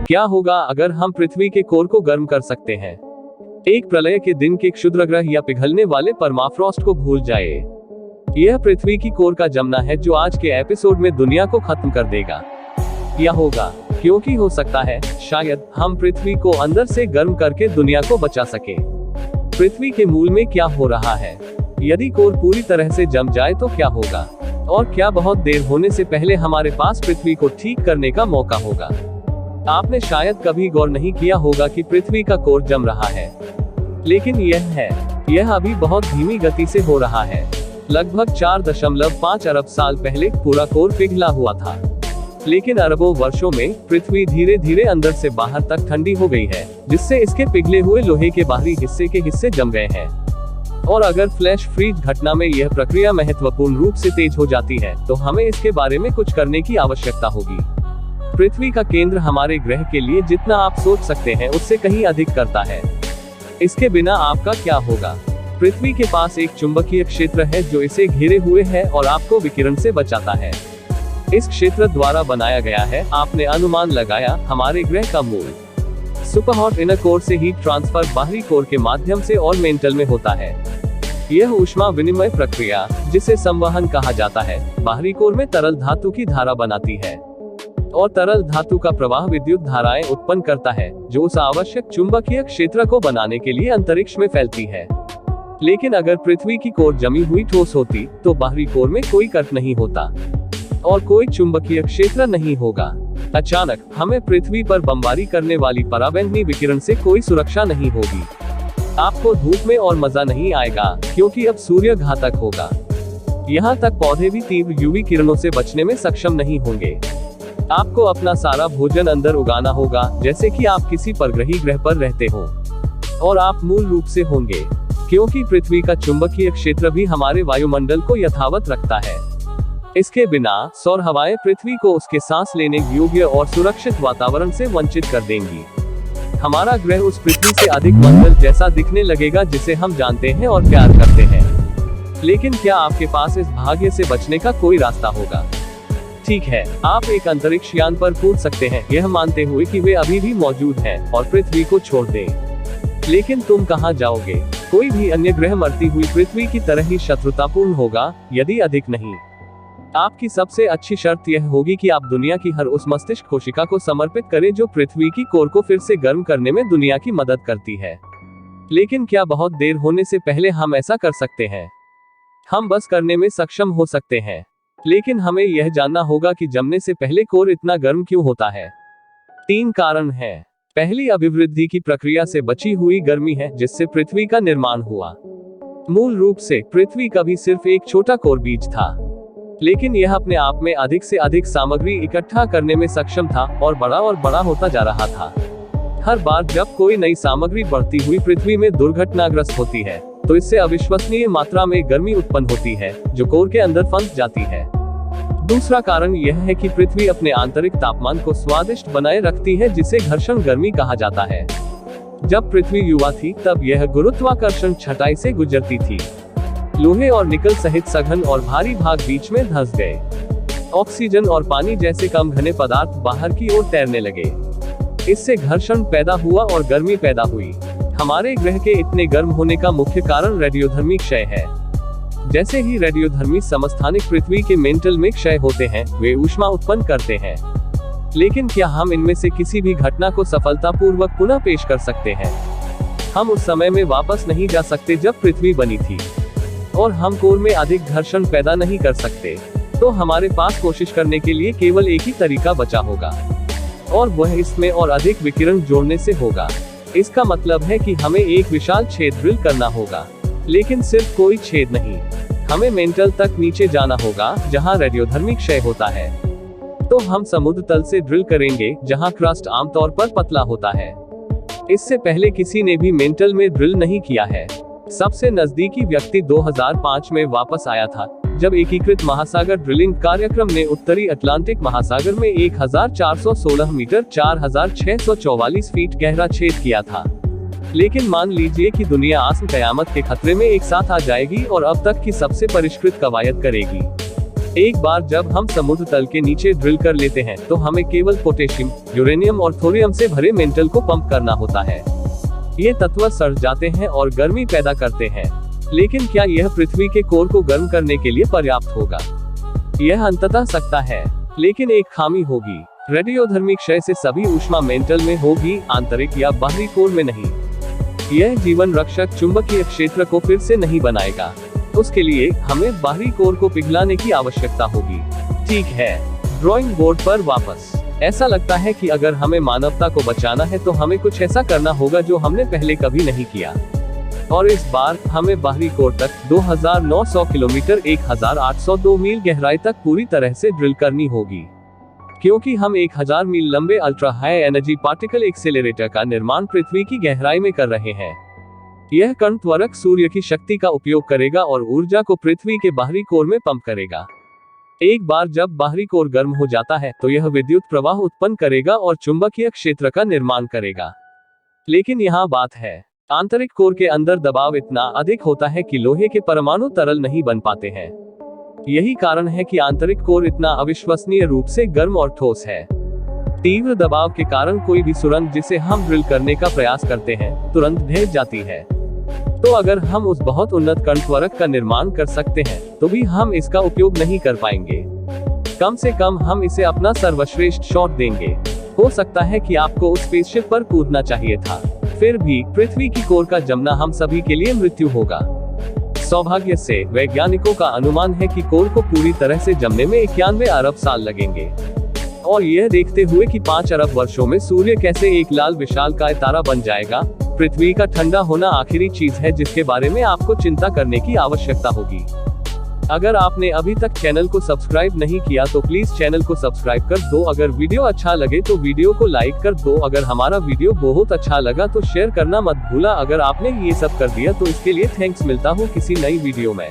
क्या होगा अगर हम पृथ्वी के कोर को गर्म कर सकते हैं? एक प्रलय के दिन के क्षुद्रग्रह या पिघलने वाले परमाफ्रॉस्ट को भूल जाए। यह पृथ्वी की कोर का जमना है जो आज के एपिसोड में दुनिया को खत्म कर देगा। यह होगा क्योंकि हो सकता है शायद हम पृथ्वी को अंदर से गर्म करके दुनिया को बचा सके। पृथ्वी के मूल में क्या हो रहा है? यदि कोर पूरी तरह से जम जाए तो क्या होगा? और क्या बहुत देर होने से पहले हमारे पास पृथ्वी को ठीक करने का मौका होगा? आपने शायद कभी गौर नहीं किया होगा कि पृथ्वी का कोर जम रहा है, लेकिन यह अभी बहुत धीमी गति से हो रहा है। लगभग 4.5 अरब साल पहले पूरा कोर पिघला हुआ था, लेकिन अरबों वर्षों में पृथ्वी धीरे धीरे अंदर से बाहर तक ठंडी हो गई है, जिससे इसके पिघले हुए लोहे के बाहरी हिस्से के हिस्से जम गए हैं। और अगर फ्लैश फ्रीज घटना में यह प्रक्रिया महत्वपूर्ण रूप से तेज हो जाती है, तो हमें इसके बारे में कुछ करने की आवश्यकता होगी। पृथ्वी का केंद्र हमारे ग्रह के लिए जितना आप सोच सकते हैं उससे कहीं अधिक करता है। इसके बिना आपका क्या होगा? पृथ्वी के पास एक चुंबकीय क्षेत्र है जो इसे घेरे हुए है और आपको विकिरण से बचाता है। इस क्षेत्र द्वारा बनाया गया है, आपने अनुमान लगाया, हमारे ग्रह का मूल। सुपरहॉट इनर कोर से हीट ट्रांसफर बाहरी कोर के माध्यम से और मेंटल में होता है। यह ऊष्मा विनिमय प्रक्रिया, जिसे संवहन कहा जाता है, बाहरी कोर में तरल धातु की धारा बनाती है और तरल धातु का प्रवाह विद्युत धाराएं उत्पन्न करता है, जो उस आवश्यक चुंबकीय क्षेत्र को बनाने के लिए अंतरिक्ष में फैलती है। लेकिन अगर पृथ्वी की कोर जमी हुई ठोस होती, तो बाहरी कोर में कोई कट नहीं होता और कोई चुंबकीय क्षेत्र नहीं होगा। अचानक हमें पृथ्वी पर बमबारी करने वाली पराबैंगनी विकिरण से कोई सुरक्षा नहीं होगी। आपको धूप में और मजा नहीं आएगा, क्योंकि अब सूर्य घातक होगा। यहाँ तक पौधे भी तीव्र यूवी किरणों से बचने में सक्षम नहीं होंगे। आपको अपना सारा भोजन अंदर उगाना होगा, जैसे कि आप किसी परग्रही ग्रह पर रहते हो। और आप मूल रूप से होंगे, क्योंकि पृथ्वी का चुंबकीय क्षेत्र भी हमारे वायुमंडल को यथावत रखता है। इसके बिना सौर हवाएं पृथ्वी को उसके सांस लेने योग्य और सुरक्षित वातावरण से वंचित कर देंगी। हमारा ग्रह उस पृथ्वी से अधिक मंगल जैसा दिखने लगेगा जिसे हम जानते हैं और प्यार करते हैं। लेकिन क्या आपके पास इस भाग्य से बचने का कोई रास्ता होगा? ठीक है, आप एक अंतरिक्ष यान पर कूद सकते हैं, यह मानते हुए कि वे अभी भी मौजूद हैं, और पृथ्वी को छोड़ दें। लेकिन तुम कहां जाओगे? कोई भी अन्य ग्रह मरती हुई पृथ्वी की तरह ही शत्रुतापूर्ण होगा, यदि अधिक नहीं। आपकी सबसे अच्छी शर्त यह होगी कि आप दुनिया की हर उस मस्तिष्क कोशिका को समर्पित करें जो पृथ्वी की कोर को फिर से गर्म करने में दुनिया की मदद करती है। लेकिन क्या बहुत देर होने से पहले हम ऐसा कर सकते हैं? हम बस करने में सक्षम हो सकते हैं, लेकिन हमें यह जानना होगा कि जमने से पहले कोर इतना गर्म क्यों होता है। 3 कारण हैं। पहली, अभिवृद्धि की प्रक्रिया से बची हुई गर्मी है जिससे पृथ्वी का निर्माण हुआ। मूल रूप से पृथ्वी कभी सिर्फ एक छोटा कोर बीज था, लेकिन यह अपने आप में अधिक से अधिक सामग्री इकट्ठा करने में सक्षम था और बड़ा होता जा रहा था। हर बार जब कोई नई सामग्री बढ़ती हुई पृथ्वी में दुर्घटनाग्रस्त होती है, तो इससे अविश्वसनीय मात्रा में गर्मी उत्पन्न होती है, जो कोर के अंदर फंस जाती है। दूसरा कारण यह है कि पृथ्वी अपने आंतरिक तापमान को स्वादिष्ट बनाए रखती है, जिसे घर्षण गर्मी कहा जाता है। जब पृथ्वी युवा थी, तब यह गुरुत्वाकर्षण छटाई से गुजरती थी। लोहे और निकल सहित सघन और भारी भाग बीच में धंस गए। ऑक्सीजन और पानी जैसे कम घने पदार्थ बाहर की ओर तैरने लगे। इससे घर्षण पैदा हुआ और गर्मी पैदा हुई। हमारे ग्रह के इतने गर्म होने का मुख्य कारण रेडियोधर्मी क्षय है। जैसे ही रेडियोधर्मी समस्थानिक पृथ्वी के मेंटल में क्षय होते हैं, वे ऊष्मा उत्पन्न करते हैं। लेकिन क्या हम इनमें से किसी भी घटना को सफलतापूर्वक पुनः पेश कर सकते हैं? हम उस समय में वापस नहीं जा सकते जब पृथ्वी बनी थी, और हम कोर में अधिक घर्षण पैदा नहीं कर सकते। तो हमारे पास कोशिश करने के लिए केवल एक ही तरीका बचा होगा, और वह इसमें और अधिक विकिरण जोड़ने से होगा। इसका मतलब है कि हमें एक विशाल छेद ड्रिल करना होगा, लेकिन सिर्फ कोई छेद नहीं। हमें मेंटल तक नीचे जाना होगा, जहां रेडियोधर्मी क्षय होता है। तो हम समुद्र तल से ड्रिल करेंगे, जहां क्रस्ट आमतौर पर पतला होता है। इससे पहले किसी ने भी मेंटल में ड्रिल नहीं किया है। सबसे नजदीकी व्यक्ति 2005 में वापस आया था, जब एकीकृत महासागर ड्रिलिंग कार्यक्रम ने उत्तरी अटलांटिक महासागर में 1416 मीटर 4644 फीट गहरा छेद किया था। लेकिन मान लीजिए कि दुनिया आस्म कयामत के खतरे में एक साथ आ जाएगी और अब तक की सबसे परिष्कृत कवायद करेगी। एक बार जब हम समुद्र तल के नीचे ड्रिल कर लेते हैं तो हमें केवल पोटेशियम, यूरेनियम और थोरियम से भरे मेंटल को पंप करना होता है। ये तत्व सड़ जाते हैं और गर्मी पैदा करते हैं। लेकिन क्या यह पृथ्वी के कोर को गर्म करने के लिए पर्याप्त होगा? यह अंततः सकता है, लेकिन एक खामी होगी। रेडियोधर्मी क्षय से सभी ऊष्मा मेंटल में होगी, आंतरिक या बाहरी कोर में नहीं। यह जीवन रक्षक चुंबकीय क्षेत्र को फिर से नहीं बनाएगा। उसके लिए हमें बाहरी कोर को पिघलाने की आवश्यकता होगी। ठीक है, ड्राइंग बोर्ड पर वापस। ऐसा लगता है कि अगर हमें मानवता को बचाना है तो हमें कुछ ऐसा करना होगा जो हमने पहले कभी नहीं किया। और इस बार हमें बाहरी कोर तक 2900 किलोमीटर 1802 मील गहराई तक पूरी तरह से ड्रिल करनी होगी, क्योंकि हम 1000 मील लंबे ultra high energy particle accelerator का निर्माण पृथ्वी की गहराई में कर रहे हैं। यह कण त्वरक सूर्य की शक्ति का उपयोग करेगा और ऊर्जा को पृथ्वी के बाहरी कोर में पंप करेगा। एक बार जब बाहरी कोर गर्म हो जाता है तो यह विद्युत प्रवाह उत्पन्न करेगा और चुंबकीय क्षेत्र का निर्माण करेगा। लेकिन यहाँ बात है, आंतरिक कोर के अंदर दबाव इतना अधिक होता है कि लोहे के परमाणु तरल नहीं बन पाते हैं। यही कारण है कि आंतरिक कोर इतना अविश्वसनीय रूप से गर्म और ठोस है। तीव्र दबाव के कारण कोई भी सुरंग जिसे हम ड्रिल करने का प्रयास करते हैं तुरंत ढह जाती है। तो अगर हम उस बहुत उन्नत कण त्वरक का निर्माण कर सकते हैं तो भी हम इसका उपयोग नहीं कर पाएंगे। कम से कम हम इसे अपना सर्वश्रेष्ठ शॉट देंगे। हो सकता है कि आपको उस स्पेसशिप पर कूदना चाहिए था। फिर भी पृथ्वी की कोर का जमना हम सभी के लिए मृत्यु होगा। सौभाग्य से वैज्ञानिकों का अनुमान है कि कोर को पूरी तरह से जमने में 91 अरब साल लगेंगे। और यह देखते हुए कि 5 अरब वर्षों में सूर्य कैसे एक लाल विशालकाय तारा बन जाएगा, पृथ्वी का ठंडा होना आखिरी चीज है जिसके बारे में आपको चिंता करने की आवश्यकता होगी। अगर आपने अभी तक चैनल को सब्सक्राइब नहीं किया तो प्लीज चैनल को सब्सक्राइब कर दो। अगर वीडियो अच्छा लगे तो वीडियो को लाइक कर दो। अगर हमारा वीडियो बहुत अच्छा लगा तो शेयर करना मत भूला। अगर आपने ये सब कर दिया तो इसके लिए थैंक्स। मिलता हूँ किसी नई वीडियो में।